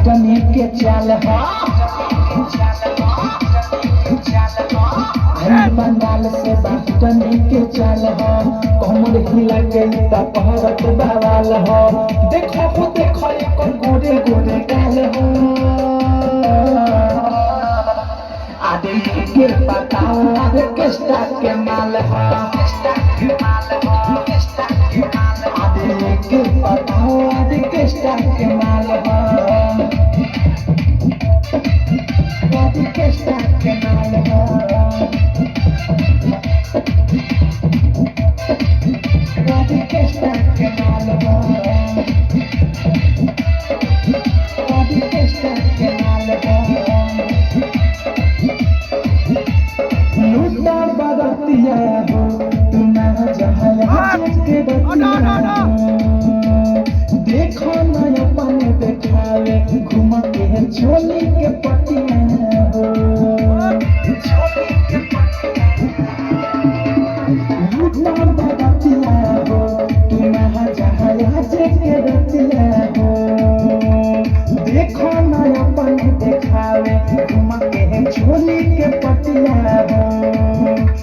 टनी के चाल बंगाल से टनी के चाल कमर हिला गई तहरत बवाल देखो देखो एक गोरे गोरे गाल आदे के बताओ आदे किस्ता के माल आदे के बताओ आदे किस्ता के माल आदे किस्ता के माल आदे किस्ता के माल आदे किस्ता के माल लूटा बरतिया हो तुम्हारा जहां के बतिया देखो नया पन देखावे घुमा के झोली के पटिया हो लूटा बरतिया हो तुम्हारा जहां के बतिया हो देखो नया पन देखावे घुमा के झोली के पटिया हो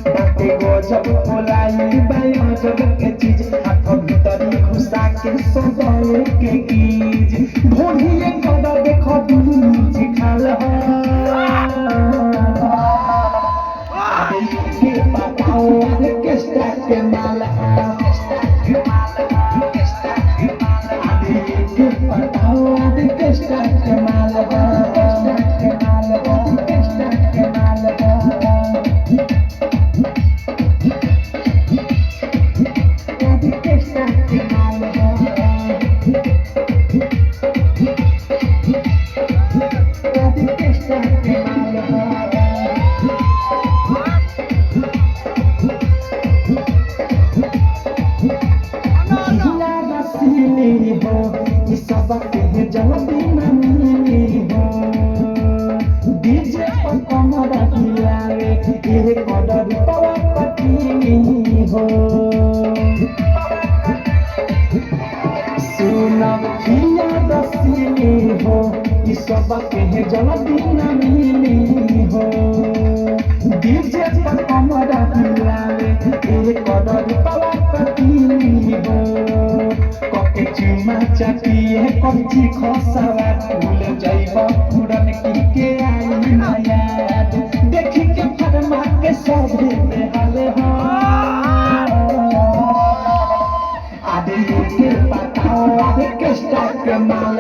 बाटे गजब खोलाई बायो जब के चीज हाथ भीतरी घुसा के सजाए के कीज ढोढ़िए कदा देखो दुनु नीचे खाल आदे के बताओ आदे किस्ता के माल आदे के बताओ आदे किस्ता के माल किस्ता के माल जल्दी मनी हो डीजे पर कमर हिलावे ये कदर पवा पटी हो सुना हिया दसीनी हो ये सब के जल्दी मनी हो डीजे पर कमर हिलावे ये कदर पवा पटी हो चुमा चाटिए कच्ची खसावा भूल जाइबा पुरन की के आई ना याद देखी के फरमा के सभे बेहाल हो आदे के बताओ आदे किस्ता के माल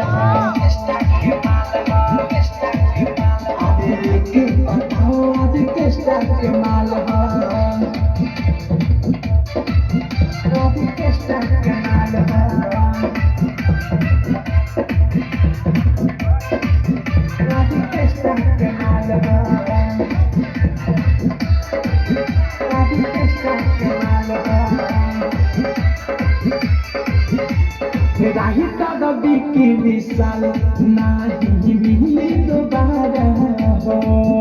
आदे के बताओ आदे किस्ता के माल आदे किस्ता के माल राही का दबी की विशाल नाही मिली दोबारा हो